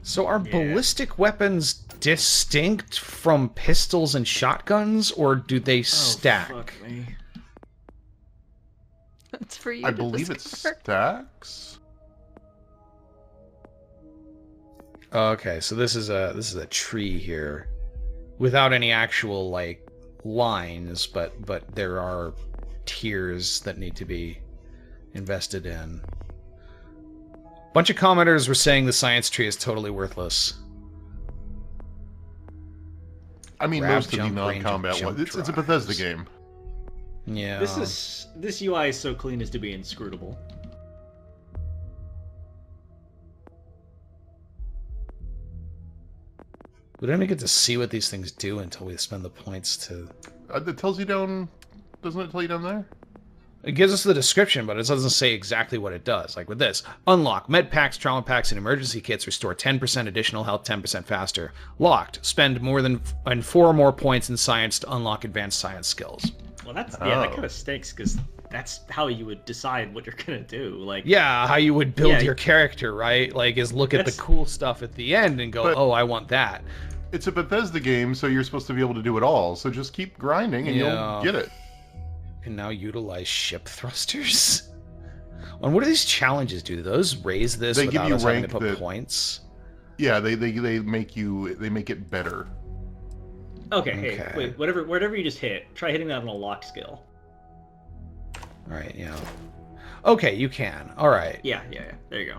So are ballistic weapons distinct from pistols and shotguns, or do they stack? Fuck me. That's for you. I believe it stacks. Okay, so this is a tree here, without any actual like lines, but there are tiers that need to be invested in. Bunch of commenters were saying the science tree is totally worthless. I mean, Grab, most of the jump, non-combat range, ones. It's a jump Bethesda drives. game. Yeah. This UI is so clean as to be inscrutable. We don't even get to see what these things do until we spend the points to... It tells you down... Doesn't it tell you down there? It gives us the description, but it doesn't say exactly what it does. Like with this. Unlock. Med packs, trauma packs, and emergency kits restore 10% additional health 10% faster. Locked. Spend more than 4 more points in science to unlock advanced science skills. Well, that kind of stinks, because that's how you would decide what you're gonna do. Like, yeah, how you would build your character, right? Like, is look at the cool stuff at the end and go, oh, I want that. It's a Bethesda game, so you're supposed to be able to do it all. So just keep grinding and you'll get it. Can now utilize ship thrusters. And what do these challenges do? Do those raise this without us having to put points? Yeah, they make it better. Okay, hey, wait, whatever you just hit, try hitting that on a locked skill. All right, yeah. Okay, you can. All right. Yeah. There you go.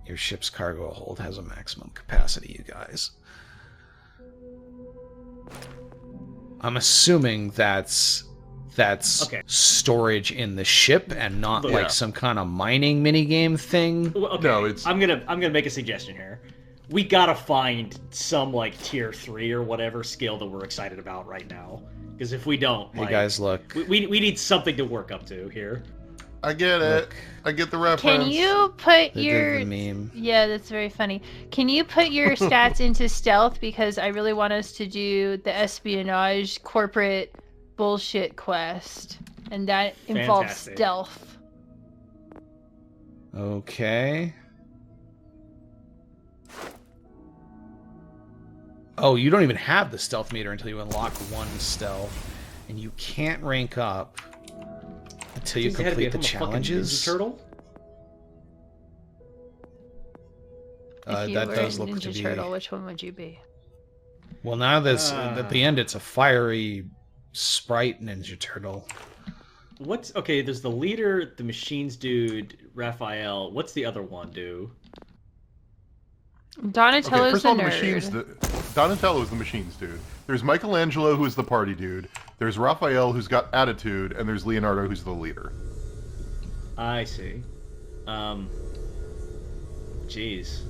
Your ship's cargo hold has a maximum capacity, you guys. I'm assuming that's storage in the ship and not like some kind of mining minigame thing. Okay. No, it's... I'm gonna make a suggestion here. We gotta find some like tier 3 or whatever skill that we're excited about right now. Because if we don't, hey guys, look, we need something to work up to here. I get it. I get the reference. Can you put they your... did the meme. Yeah, that's very funny. Can you put your stats into stealth? Because I really want us to do the espionage corporate bullshit quest. And that involves stealth. Okay. Oh, you don't even have the stealth meter until you unlock 1 stealth. And you can't rank up until you complete the challenges. Ninja Turtle? If you that were does a look to Ninja be... Turtle, which one would you be? Well, now that's at the end, it's a fiery sprite Ninja Turtle. Okay, there's the leader, the machines dude, Raphael. What's the other one do? Donatello's the nerd. Donatello is the machines dude. There's Michelangelo, who's the party dude. There's Raphael, who's got attitude, and there's Leonardo, who's the leader. I see. Jeez.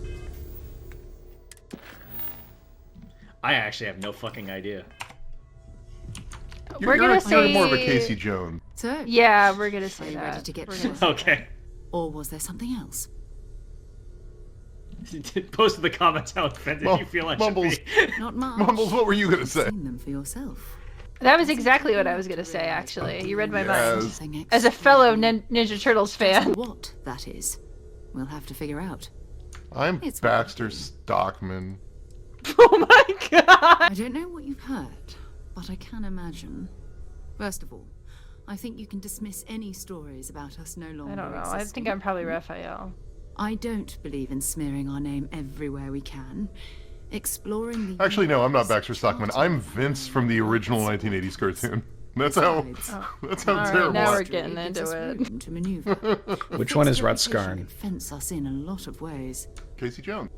I actually have no fucking idea. We're gonna say more of a Casey Jones. So, yeah, we're gonna say ready that. to get okay. Or was there something else? Post in the comments how offended you feel I Mumbles. should be. Not much. Mumbles, what were you gonna say? Seen them for yourself. That was exactly what I was gonna say. Actually, you read my Yes. mind. As a fellow Ninja Turtles fan. What that is, we'll have to figure out. I'm Baxter Stockman. Oh my god! I don't know what you've heard, but I can imagine. First of all, I think you can dismiss any stories about us no longer I don't know. existing. I think I'm probably Raphael. I don't believe in smearing our name everywhere we can. Exploring the... Actually, no, I'm not Baxter Stockman. I'm Vince from the original 1980s cartoon. That's how terrible. Now we're getting into it. To maneuver. Which one is Rutskarn? Fence us in a lot of ways. Casey Jones.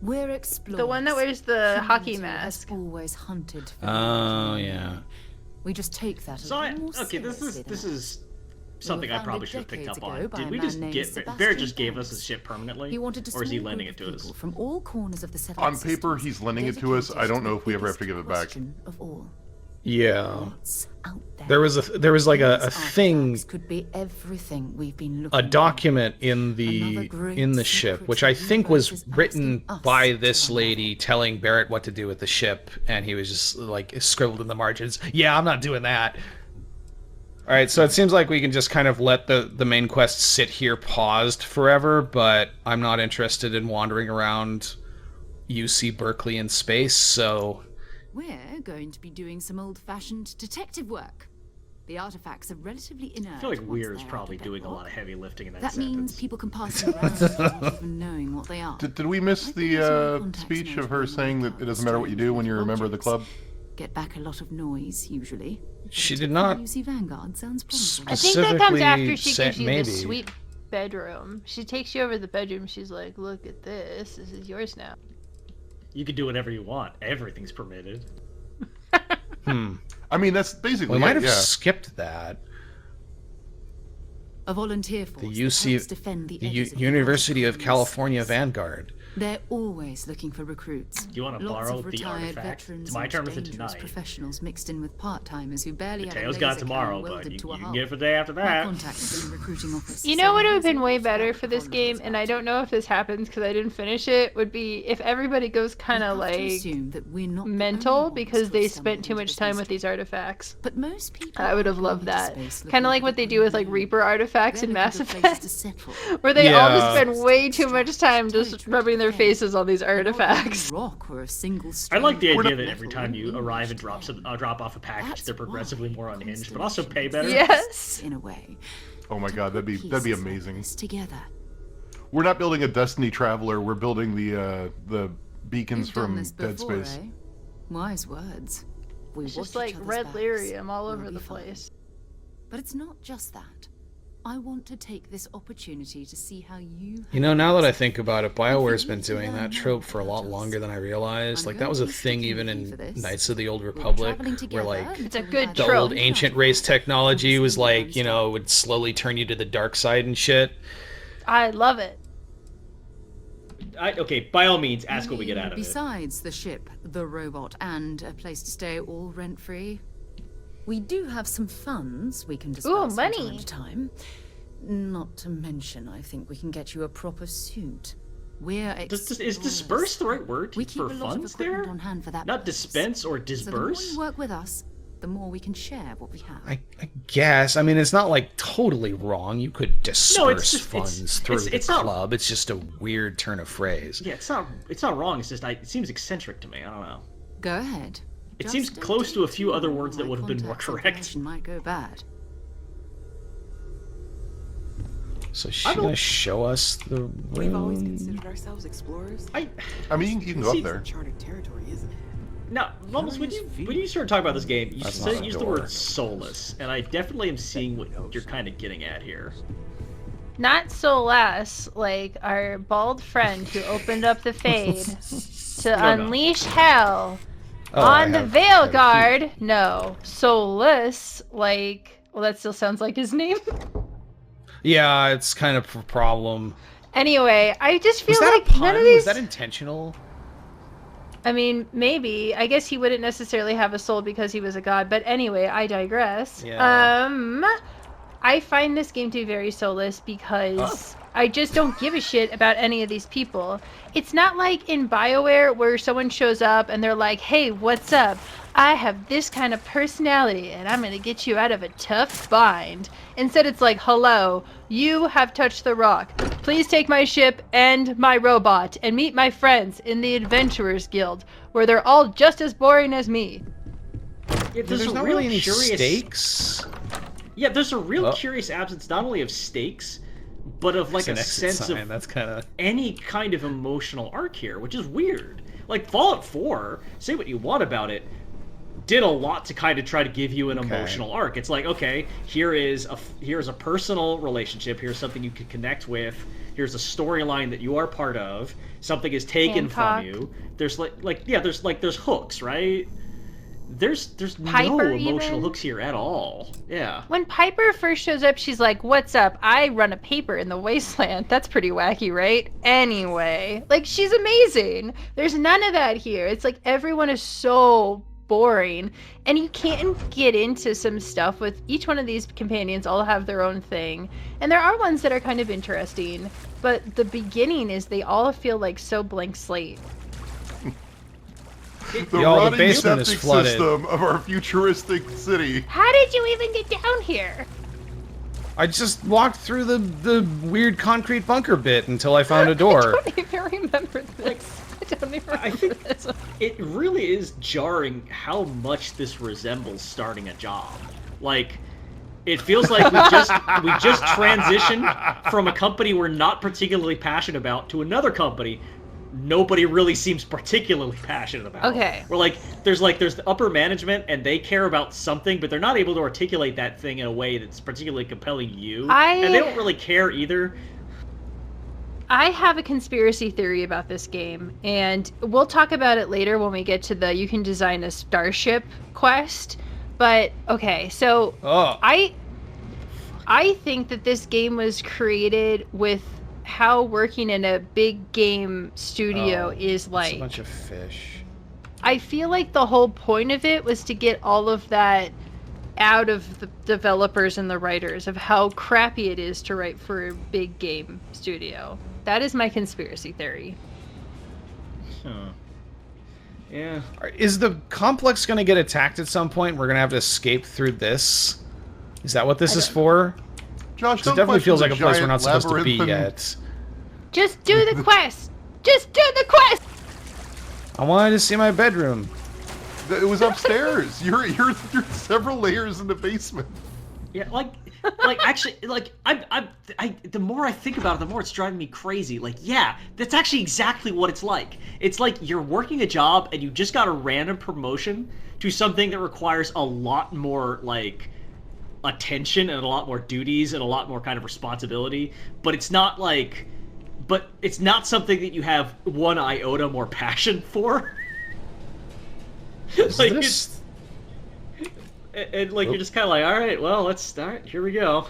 We're exploring. The one that wears the hockey mask. Always hunted. Oh yeah. We just take that. So this is something I probably should have picked up on. Did we just get Barrett just gave us his ship permanently, or is he lending it to us? From all corners of the On paper, he's lending it to us. I don't know if we ever have to give it back. Of all. Yeah. There was like a thing, could be everything we've been looking a document in the ship, which I think was written by this lady telling Barrett what to do with the ship, and he was just like scribbled in the margins, yeah, I'm not doing that. All right, so it seems like we can just kind of let the main quest sit here paused forever, but I'm not interested in wandering around UC Berkeley in space, so... We're going to be doing some old-fashioned detective work. The artifacts are relatively inert. I feel like once Weir's they're probably out of doing a bedrock. lot of heavy lifting in that That sentence. means people can pass them around without even knowing what they are. Did we miss the speech of her saying that it doesn't matter what you do when you're a member of the club? Get back a lot of noise, usually. She did not UC Vanguard sounds promising. I think that comes after she Specifically gives you maybe. the sweet bedroom. She takes you over to the bedroom. She's like, look at this. This is yours now. You can do whatever you want. Everything's permitted. I mean, that's basically We might have yeah. skipped that. A volunteer force The that helps UC, defend the the edges of University of Washington California space. Vanguard. They're always looking for recruits. Do you want to Lots borrow of the retired artifact? veterans It's my and turn for dangerous tonight. professionals mixed in with part-timers who barely have a Mateo's laser got cannon tomorrow, welded but you to a can hull. get it for the day after My that. contacts in the recruiting office You say know what would have there's been a way lot better of for this colonies game, and I about. don't know if this happens because I didn't finish it, would be if everybody goes kind You of have to like assume that we're not the mental only ones because to they have spent stumbled too into much this time with mystery. these artifacts. But most people I would have aren't loved going that. into space Kind of looking like for what they the do with like moon. Reaper artifacts They're in looking Mass for places to Effect, settle. where they all just Yeah. spend way too much time just rubbing their faces on these artifacts. Rock or a single I like the strand idea of that every metal time you wouldn't arrive and be much drop off a package, That's they're progressively why more unhinged, but also pay better. Yes. in a way. Oh my god, that'd be Pieces like amazing. this together. We're not building a Destiny Traveler. We're building the beacons You've done from this Dead before, Space. eh? Wise words. We It's watch just like each other's red backs. lyrium all We'll over be the fine. place. But it's not just that. I want to take this opportunity to see how you. You know, now that I think about it, BioWare's been doing that trope for a lot longer than I realized. Like, that was a thing even in Knights of the Old Republic, where, like, It's a good the trope. old ancient race technology was, like, you know, would slowly turn you to the dark side and shit. I love it. Okay, by all means, ask what we get out of it. Besides the ship, the robot, and a place to stay all rent-free, we do have some funds we can discuss from money. time to time. Not to mention, I think we can get you a proper suit. We're Is explorers. disperse the right word We keep for a lot of funds equipment there? on hand for that Not purpose. dispense or So the more disperse? you work with us, the more we can share what we have. I guess. I mean, it's not, like, totally wrong. You could disperse just- funds through the it's not- club. It's just a weird turn of phrase. Yeah, it's not wrong. It's just it seems eccentric to me. I don't know. Go ahead. It Just seems don't close to a take few too other long, words that my would have been more contact's correct. information might go bad. So she's gonna show us the We've always room. considered ourselves explorers. I mean, you can go up See, there. Uncharted territory, isn't it? now, Mumbles, when you started talking about this game, you That's said not a use the door. word soulless, and I definitely am seeing what you're kind of getting at here. Not so less like our bald friend who opened up the fade to No. unleash hell Oh, I on the have- Veil I have Guard. No, soulless like. Well, that still sounds like his name. Yeah, it's kind of a problem. Anyway, I just feel Was that like a pun? none of these. Was that intentional? I mean, maybe. I guess he wouldn't necessarily have a soul because he was a god. But anyway, I digress. Yeah. I find this game to be very soulless because I just don't give a shit about any of these people. It's not like in BioWare where someone shows up and they're like, hey, what's up? I have this kind of personality and I'm going to get you out of a tough bind. Instead, it's like, hello, you have touched the rock. Please take my ship and my robot and meet my friends in the Adventurers Guild, where they're all just as boring as me. Yeah, There's a not real really any curious stakes. Yeah, there's a real Oh. curious absence not only of stakes, but of like It's an a exit sense sign. of That's kind of. any kind of emotional arc here, which is weird. Like Fallout 4, say what you want about it, did a lot to kind of try to give you an emotional arc. It's like, okay, here's a personal relationship, here's something you can connect with, here's a storyline that you are part of, something is taken Hancock. from you. There's there's hooks, right? There's no Piper, emotional even? hooks here at all. Yeah. When Piper first shows up, she's like, what's up? I run a paper in the wasteland. That's pretty wacky, right? Anyway, like, she's amazing. There's none of that here. It's like everyone is so boring, and you can't get into some stuff with each one of these companions. All have their own thing, and there are ones that are kind of interesting, but the beginning is they all feel like so blank slate. The Y'all, the rotting basement is septic flooded. system of our futuristic city. How did you even get down here? I just walked through the weird concrete bunker bit until I found a door. I don't even remember this. I don't even remember I think this. it really is jarring how much this resembles starting a job. Like, it feels like we just transitioned from a company we're not particularly passionate about to another company nobody really seems particularly passionate about. Okay. We're there's the upper management and they care about something, but they're not able to articulate that thing in a way that's particularly compelling to you. And they don't really care either. I have a conspiracy theory about this game, and we'll talk about it later when we get to the you can design a starship quest. But okay, so I think that this game was created with how working in a big game studio is like. It's a bunch of fish. I feel like the whole point of it was to get all of that out of the developers and the writers of how crappy it is to write for a big game studio. That is my conspiracy theory. Huh. Yeah. Is the complex going to get attacked at some point? We're going to have to escape through this? Is that what this is for? Josh, It don't definitely question feels the like a place we're giant not supposed to be labyrinthine- yet. Just do the quest! Just do the quest! I wanted to see my bedroom. It was upstairs. You're several layers in the basement. Yeah, actually, the more I think about it, the more it's driving me crazy. Yeah, that's actually exactly what it's like. It's like you're working a job and you just got a random promotion to something that requires a lot more, attention and a lot more duties and a lot more kind of responsibility. But it's not something that you have one iota more passion for. Is You're just kind of all right, well, let's start. Here we go.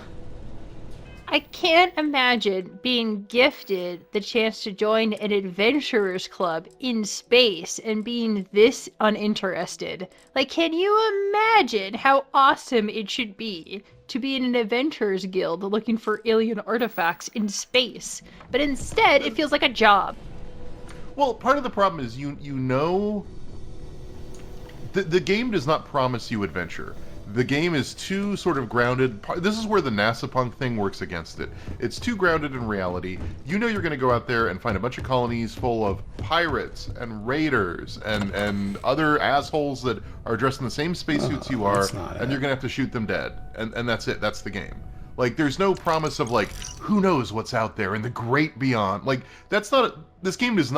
I can't imagine being gifted the chance to join an adventurers club in space and being this uninterested. Can you imagine how awesome it should be to be in an adventurers guild looking for alien artifacts in space? But instead, it feels like a job. Well, part of the problem is you know the game does not promise you adventure. The game is too sort of grounded. This is where the NASA punk thing works against it. It's too grounded in reality. You know you're going to go out there and find a bunch of colonies full of pirates and raiders and other assholes that are dressed in the same spacesuits you are, and you're going to have to shoot them dead. And that's it. That's the game. There's no promise of, who knows what's out there in the great beyond. That's not... This game is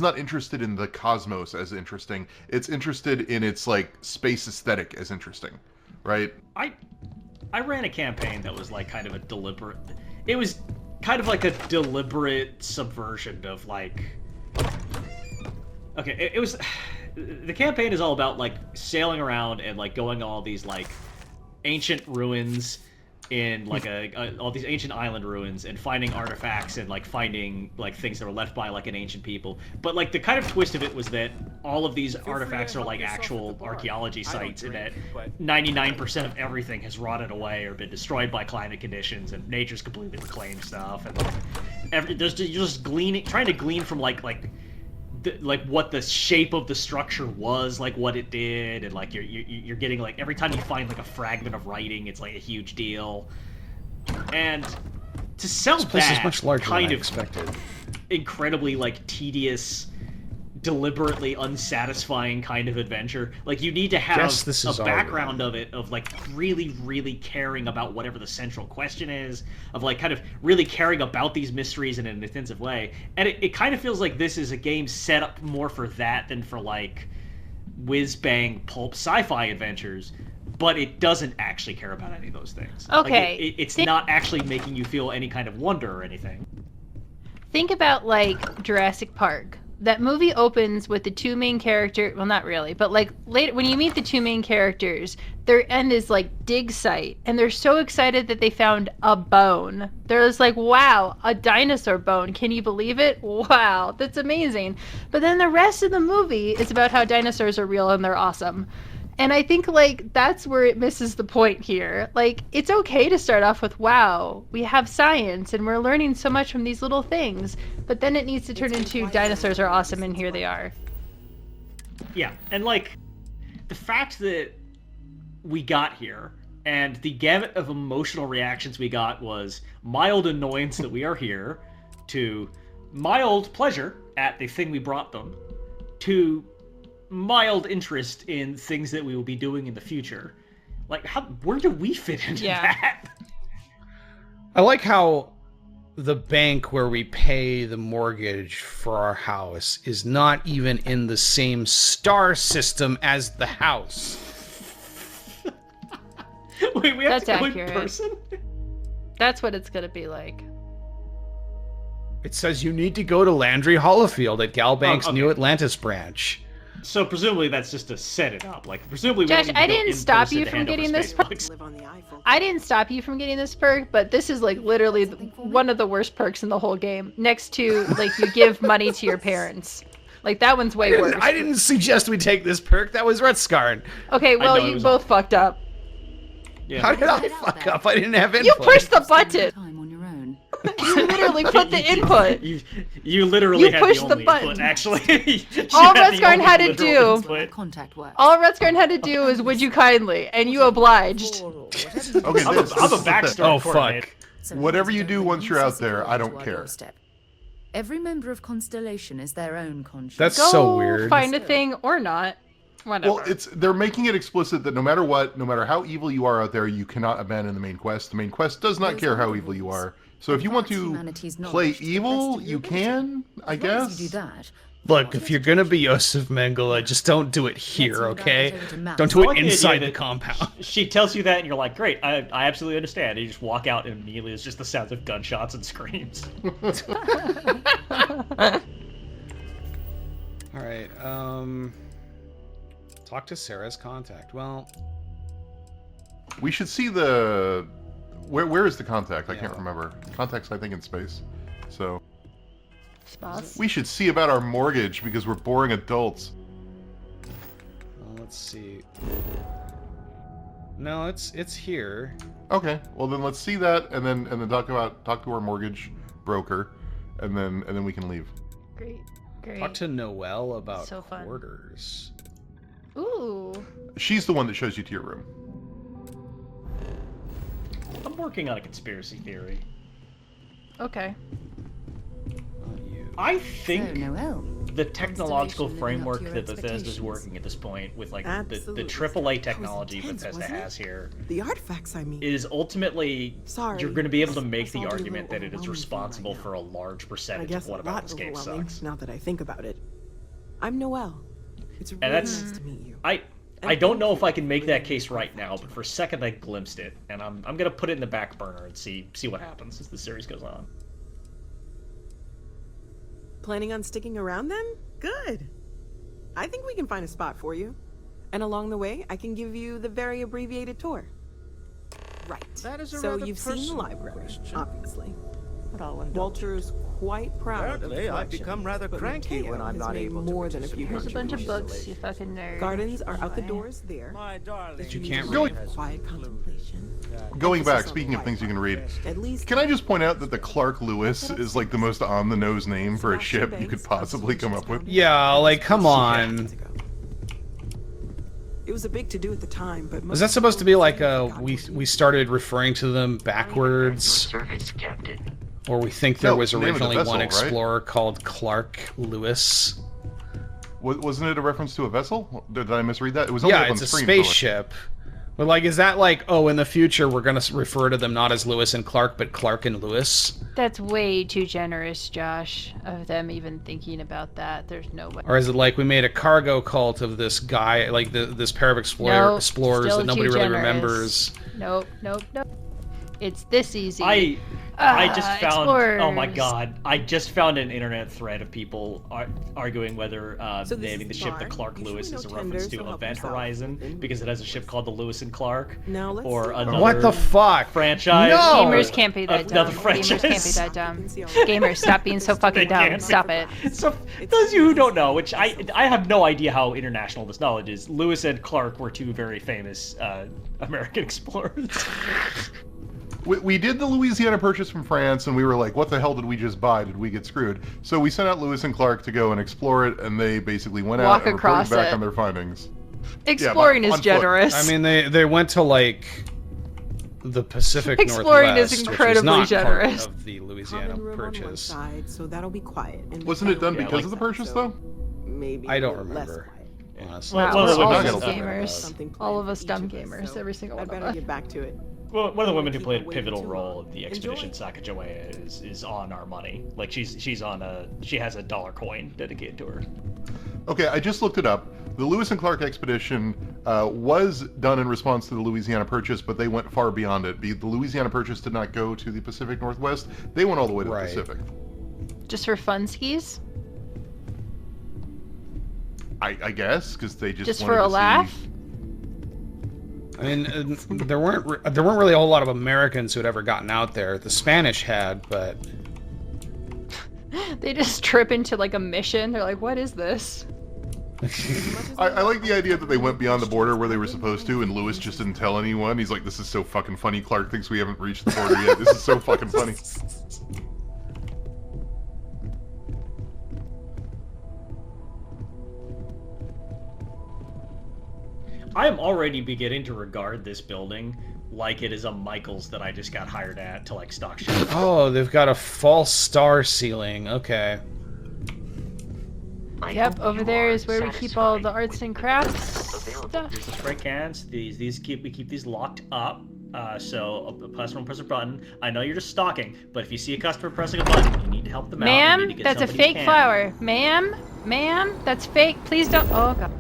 not interested in the cosmos as interesting. It's interested in its space aesthetic as interesting, right? I ran a campaign that was kind of a deliberate. It was kind of like a deliberate subversion of Okay, it was. The campaign is all about sailing around and going to all these ancient ruins in all these ancient island ruins and finding artifacts and finding things that were left by an ancient people. But the kind of twist of it was that all of these artifacts are actual archaeology sites, and that 99% of everything has rotted away or been destroyed by climate conditions, and nature's completely reclaimed stuff, and you're just trying to glean from what the shape of the structure was, what it did, and you're getting every time you find a fragment of writing, it's a huge deal. And to sell This place that is much larger kind than I of expected. incredibly tedious, deliberately unsatisfying kind of adventure, you need to have a background of it, of really, really caring about whatever the central question is, of kind of really caring about these mysteries in an intensive way. And it kind of feels like this is a game set up more for that than for whiz-bang pulp sci-fi adventures, but it doesn't actually care about any of those things. Okay. It's not actually making you feel any kind of wonder or anything. Think about Jurassic Park. That movie opens with the two main characters. Well, not really, but later when you meet the two main characters, they're in this dig site, and they're so excited that they found a bone. They're just wow, a dinosaur bone. Can you believe it? Wow, that's amazing. But then the rest of the movie is about how dinosaurs are real and they're awesome. And I think that's where it misses the point here. It's okay to start off with, wow, we have science and we're learning so much from these little things, but then it needs to turn into dinosaurs are awesome and here they are. Yeah, and like the fact that we got here and the gamut of emotional reactions we got was mild annoyance that we are here, to mild pleasure at the thing we brought them, to mild interest in things that we will be doing in the future. Like, where do we fit into that? I like how the bank where we pay the mortgage for our house is not even in the same star system as the house. Wait, we have That's to go accurate. in person? That's what it's gonna be like. It says you need to go to Landry Hollifield at Galbank's okay. New Atlantis branch. So presumably that's just to set it up. Like, presumably we Josh, don't need to I go didn't in stop person you to from hand over getting this space perk. bucks. Live on the Eiffel. I didn't stop you from getting this perk, but this is like literally one of the worst perks in the whole game. Next to like you give money to your parents. Like that one's way worse. I didn't suggest we take this perk. That was Rutskarn. Okay, well know, it you was both fucked up. Yeah. How did I fuck up? I didn't have input. You pushed the button. Time on your own. You literally put the input. You literally You had pushed the the only button. input, actually. You All had the Rutskarn only had to literal do- input. Contact works. All Rutskarn had to do is "Would you kindly," and you obliged. Okay, I'm this a is the backstory thing. Oh, coordinator. fuck. So Whatever you don't do let once you're out incessant there, I calls don't to our care. doorstep. Every member of Constellation is their own conscience. That's Go so weird. find a thing or not. Whatever. Well, they're making it explicit that no matter what, no matter how evil you are out there, you cannot abandon the main quest. The main quest does not Those care are how the evil you rules. are. So if you want That's to humanity's play knowledge to the evil, best of your you ability. can, I As long as guess. you do that. Look, if you're gonna be Yosef Mengele, just don't do it here, Let's okay? invite over to Matt. Don't do I it like the idea inside the that compound. She tells you that, and you're like, great, I absolutely understand. And you just walk out, and immediately it's just the sounds of gunshots and screams. All right. Talk to Sarah's contact. Well, We should see the... Where is the contact? I Yeah. can't remember. Contact's, I think, in space. So... Spots. We should see about our mortgage because we're boring adults. let's see. No, it's here. Okay, well then let's see that and then talk to our mortgage broker and then we can leave. Great. Great. Talk to Noelle about So fun. quarters. Ooh. She's the one that shows you to your room. I'm working on a conspiracy theory. Okay. Not you. I So, think Noel. the technological Constellation living up framework to your that Bethesda's expectations. working at this point with like the Absolutely. AAA technology That was intense, Bethesda wasn't it? has here The artifacts, I mean. is ultimately Sorry, you're going to be able to this make the must all be a argument little that it is overwhelming for me responsible right now. for a large I percentage guess of what a about lot this game overwhelming sucks. now that I think about it. I'm Noelle. It's really that's- nice to meet you. I don't know if I can make that case right now, but for a second I glimpsed it, and I'm gonna put it in the back burner and see what happens as the series goes on. Planning on sticking around then? Good. I think we can find a spot for you. And along the way, I can give you the very abbreviated tour. Right. That is a so rather you've seen the personal library, question. obviously. But I'll indulge Walter's quite proud Apparently, of the I've become collection, rather but cranky Mateo when I'm has not made able to more than a few Here's a bunch of contributions. books, you fucking nerd. Gardens are out the Bye. doors there. My darling. You can't Use read. quiet contemplation. Going back, Emphasis on speaking of the things you can read, At least can I just point out that the Clark Lewis is like the most on-the-nose name for a ship you could possibly come up with? Yeah, like come on. It was a big to-do at the time, but Was that supposed to be like we started referring to them backwards, Service, Captain. or we think there No, was name of the originally vessel, one right? explorer called Clark Lewis? Wasn't it a reference to a vessel? Did I misread that? It was only Yeah, up on it's a screen, so like- spaceship. But like, is that like, oh, in the future we're gonna refer to them not as Lewis and Clark, but Clark and Lewis? That's way too generous, Josh, of them even thinking about that. There's no way. Or is it like we made a cargo cult of this guy, like this pair of Nope, explorers still that nobody too really generous. remembers? Nope, nope, nope. It's this easy. I just found oh my explorers. god, I just found an internet thread of people arguing whether So this naming the is ship the Bar. Clark Usually Lewis no is a reference tenders, to so help Event us out. Horizon because it has a ship called the Lewis and Clark, Now let's or see. another What the fuck? franchise. No! Gamers can't be that dumb. Another Gamers can't be franchise. that dumb. Gamers, stop being so fucking They dumb. can't. Stop it. So, those of you who don't know, which I have no idea how international this knowledge is, Lewis and Clark were two very famous American explorers. we did the Louisiana Purchase from France, and we were like, what the hell did we just buy? Did we get screwed? So we sent out Lewis and Clark to go and explore it, and they basically went out and reported back on their findings. Exploring is generous. I mean, they went to like the Pacific Exploring Northwest, is incredibly which is not generous. Part of the Louisiana Common room on one Purchase. side, so that'll be quiet. And Wasn't it done we because like of the that, purchase, so though? Maybe I don't a little less remember. quiet. Honestly. Well, Wow, one of the all women, of us uh, gamers. Something planned All of us for dumb each of us, gamers, so every single I'd one of better us. get back to it. well, one of the women who Keep played on waiting pivotal too role long. of the Enjoy. expedition, Sacagawea, is on our money. Like she's on a she has a dollar coin dedicated to her. Okay, I just looked it up. The Lewis and Clark expedition was done in response to the Louisiana Purchase, but they went far beyond it. The Louisiana Purchase did not go to the Pacific Northwest. They went all the way to Right. the Pacific. Just for fun skis? I guess, because they just Just wanted for a to see- laugh? I mean, there weren't really a whole lot of Americans who had ever gotten out there. The Spanish had, but They just trip into like a mission. They're like, what is this? I like the idea that they went beyond the border where they were supposed to, and Lewis just didn't tell anyone. He's like, this is so fucking funny. Clark thinks we haven't reached the border yet. This is so fucking funny. I am already beginning to regard this building like it is a Michaels that I just got hired at to like stock shit. oh, they've got a false star ceiling. Okay. Yep, over there is where we keep all the arts and crafts stuff. Here's the spray cans. We keep these locked up. So a customer will press a button. I know you're just stalking, but if you see a customer pressing a button, you need to help them out. You need Ma'am, to get that's a somebody who fake can. flower. Ma'am, that's fake. Please don't. Oh god.